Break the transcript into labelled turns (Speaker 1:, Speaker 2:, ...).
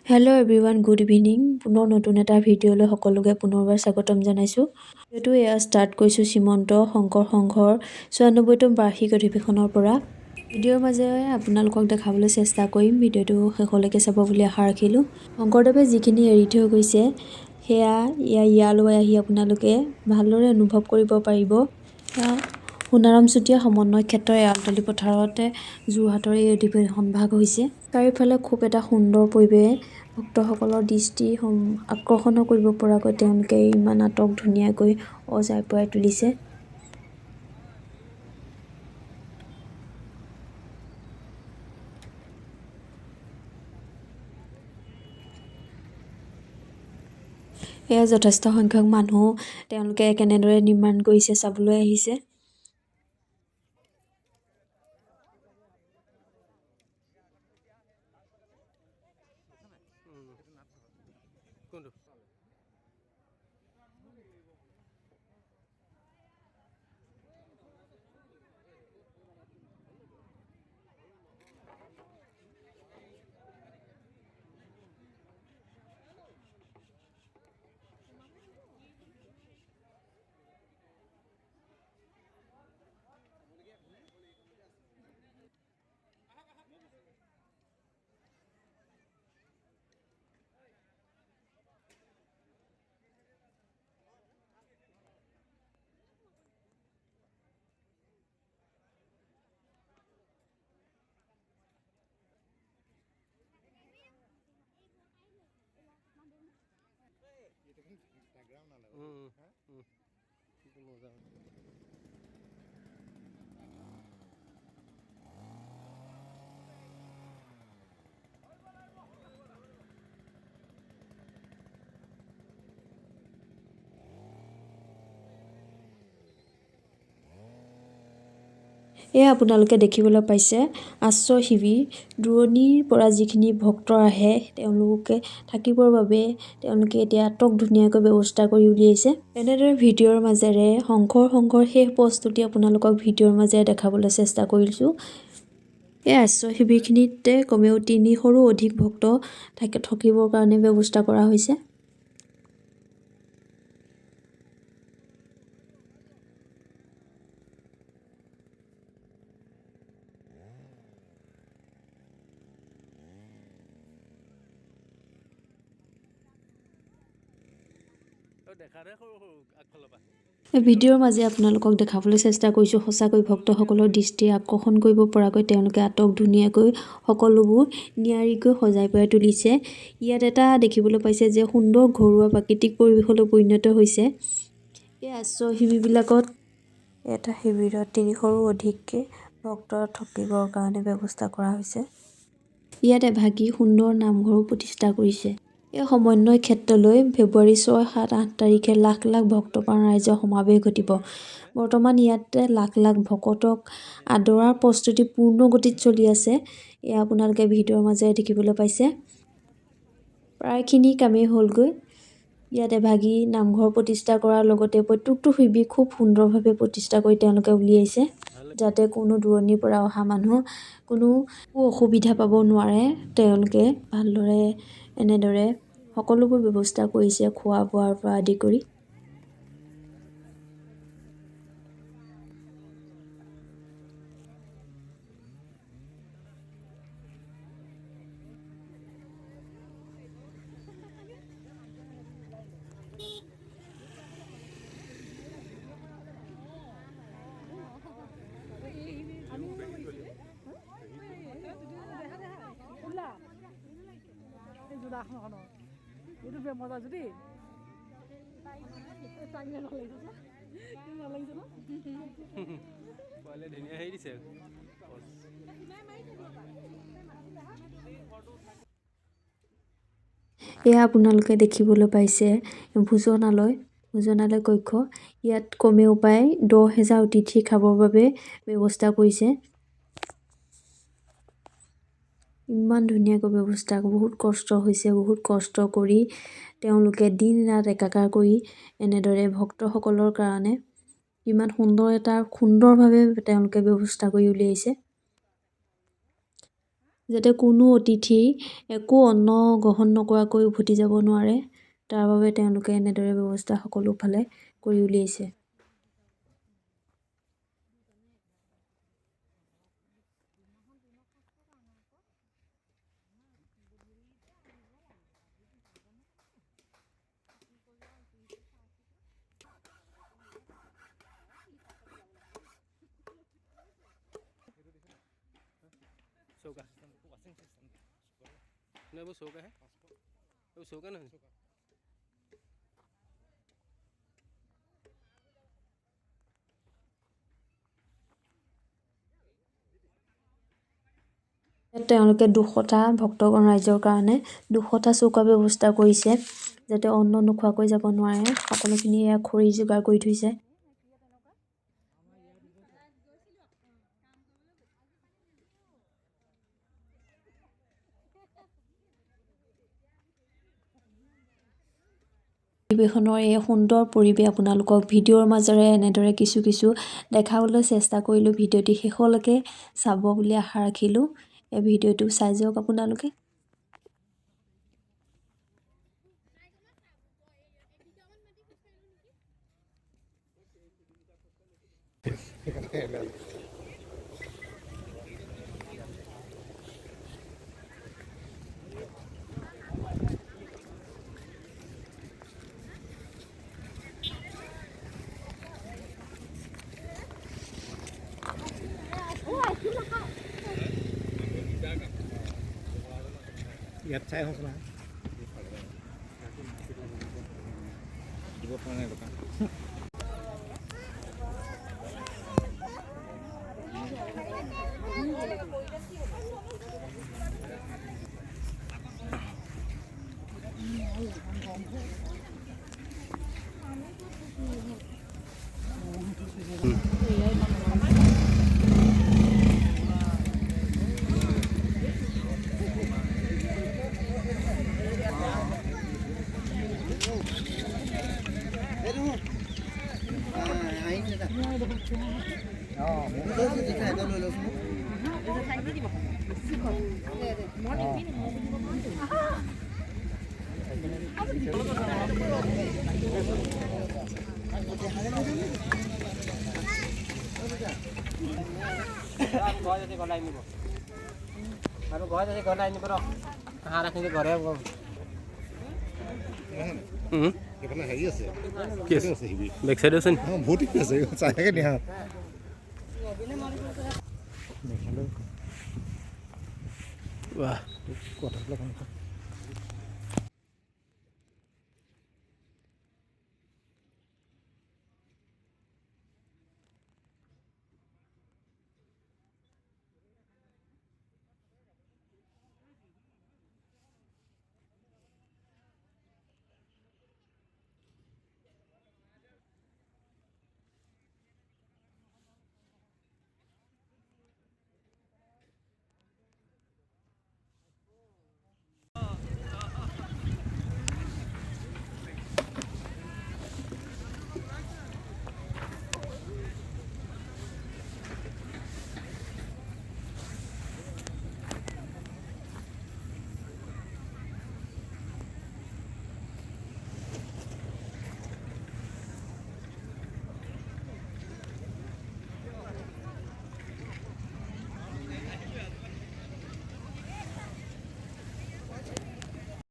Speaker 1: Hello' everyone, good evening. পুনৰ নতুন এটা ভিডিঅ'লৈ সকলোকে পুনৰবাৰ স্বাগতম জনাইছোঁ। ভিডিঅ'টো এয়া ষ্টাৰ্ট কৰিছোঁ শ্ৰীমন্ত শংকৰ সংঘৰ ৯৪তম বাৰ্ষিক অধিৱেশনৰ পৰা। ভিডিঅ'ৰ মাজেৰে আপোনালোকক দেখাবলৈ চেষ্টা কৰিম। ভিডিঅ'টো শেষলৈকে চাব বুলি আশা ৰাখিলোঁ। শংকৰদেৱে যিখিনি এৰি থৈ গৈছে সেয়া ইয়ালৈ আহি আপোনালোকে ভালদৰে অনুভৱ কৰিব পাৰিব। সোণাৰাম চুতীয়া সমন্বয় ক্ষেত্ৰৰ এৰালতলী পথাৰতে যোৰহাটৰ এই অধিৱেশন ভাগ হৈছে। চাৰিওফালে খুব এটা সুন্দৰ পৰিৱেশ, ভক্তসকলৰ দৃষ্টি আকৰ্ষণ কৰিব পৰাকৈ তেওঁলোকে ইমান নাটক ধুনীয়াকৈ সজাই পৰাই তুলিছে। এয়া যথেষ্ট সংখ্যক মানুহ তেওঁলোকে কেনেদৰে নিৰ্মাণ কৰিছে চাবলৈ আহিছে। এয়া আপোনালোকে দেখিবলৈ পাইছে আশ্ৰয় শিবিৰ। দূৰণিৰ পৰা যিখিনি ভক্ত আহে তেওঁলোকে থাকিবৰ বাবে তেওঁলোকে এতিয়া আটক ধুনীয়াকৈ ব্যৱস্থা কৰি উলিয়াইছে। এনেদৰে ভিডিঅ'ৰ মাজেৰে শংকৰ সংঘৰ শেষ প্ৰস্তুতি আপোনালোকক ভিডিঅ'ৰ মাজেৰে দেখাবলৈ চেষ্টা কৰিছোঁ। এই আশ্ৰয় শিবিৰখিনিতে কমেও ৩০০ৰো অধিক ভক্ত থাকিবৰ কাৰণে ব্যৱস্থা কৰা হৈছে। ভিডিঅ'ৰ মাজে আপোনালোকক দেখাবলৈ চেষ্টা কৰিছোঁ। সঁচাকৈ ভক্তসকলৰ দৃষ্টি আকৰ্ষণ কৰিব পৰাকৈ তেওঁলোকে আটক ধুনীয়াকৈ সকলোবোৰ নিয়াৰিকৈ সজাই পৰাই তুলিছে। ইয়াত এটা দেখিবলৈ পাইছে যে সুন্দৰ ঘৰুৱা প্ৰাকৃতিক পৰিৱেশলৈ পৰিণত হৈছে। এই আশ্ৰয় শিবিৰবিলাকত এটা শিবিৰত ৩০০ৰো অধিককৈ ভক্ত থাকিবৰ কাৰণে ব্যৱস্থা কৰা হৈছে। ইয়াত এভাগি সুন্দৰ নামঘৰো প্ৰতিষ্ঠা কৰিছে। এই সমন্বয় ক্ষেত্ৰলৈ ফেব্ৰুৱাৰী ৬, ৭, ৮ তাৰিখে লাখ লাখ ভক্তপ্ৰাণ ৰাইজৰ সমাৱেশ ঘটিব। বৰ্তমান ইয়াতে লাখ লাখ ভকতক আদৰাৰ প্ৰস্তুতি পূৰ্ণ গতিত চলি আছে। এয়া আপোনালোকে ভিডিঅ'ৰ মাজেৰে দেখিবলৈ পাইছে। প্ৰায়খিনি কামেই হ'লগৈ। ইয়াত এভাগি নামঘৰ প্ৰতিষ্ঠা কৰাৰ লগতে প্ৰত্যেকটো শিবিৰ খুব সুন্দৰভাৱে প্ৰতিষ্ঠা কৰি তেওঁলোকে উলিয়াইছে, যাতে কোনো দূৰণিৰ পৰা অহা মানুহ কোনো অসুবিধা পাব নোৱাৰে। তেওঁলোকে ভালদৰে এনেদৰে সকলোবোৰ ব্যৱস্থা কৰিছে, খোৱা বোৱাৰ পৰা আদি কৰি। এয়া আপোনালোকে দেখিবলৈ পাইছে ভোজনালয় কক্ষ। ইয়াত কমেও প্ৰায় ১০,০০০ অতিথি খাবৰ বাবে ব্যৱস্থা কৰিছে। ইমান ধুনীয়াকৈ ব্যৱস্থা, বহুত কষ্ট হৈছে। বহুত কষ্ট কৰি তেওঁলোকে দিন ৰাত একাকাৰ কৰি এনেদৰে ভক্তসকলৰ কাৰণে ইমান সুন্দৰভাৱে তেওঁলোকে ব্যৱস্থা কৰি উলিয়াইছে। যাতে কোনো অতিথি একো অন্ন গ্ৰহণ নকৰাকৈ উভতি যাব নোৱাৰে, তাৰ বাবে তেওঁলোকে এনেদৰে ব্যৱস্থা সকলো ফালে কৰি উলিয়াইছে।
Speaker 2: चौका नहीं वो चौका है वो चौका नहीं
Speaker 1: তেওঁলোকে 200টা ভক্তগণ ৰাইজৰ কাৰণে 200টা চৌকা ব্যৱস্থা কৰিছে, যাতে অন্ন নোখোৱাকৈ যাব নোৱাৰে। সকলোখিনি এয়া খৰি যোগাৰ কৰি থৈছে। পৰিৱেশনৰ এই সুন্দৰ পৰিৱেশ আপোনালোকক ভিডিঅ'ৰ মাজেৰে এনেদৰে কিছু দেখাবলৈ চেষ্টা কৰিলোঁ। ভিডিঅ'টি শেষলৈকে চাব বুলি আশা ৰাখিলোঁ। এই ভিডিঅ'টো চাই যাওক আপোনালোকে।
Speaker 3: ইয়াত চাই হওক না দিব পৰা নাই দোকান
Speaker 2: আৰু ঘৰ আছে ঘৰ আনিব ৰ হাঁহ ৰাখিলে ঘৰে
Speaker 3: এখানে হেৰি আছে
Speaker 2: কি আছে বেক সাইড আছে
Speaker 3: বহুত আছে চাইকে নিয়া
Speaker 2: বাহ
Speaker 3: কথা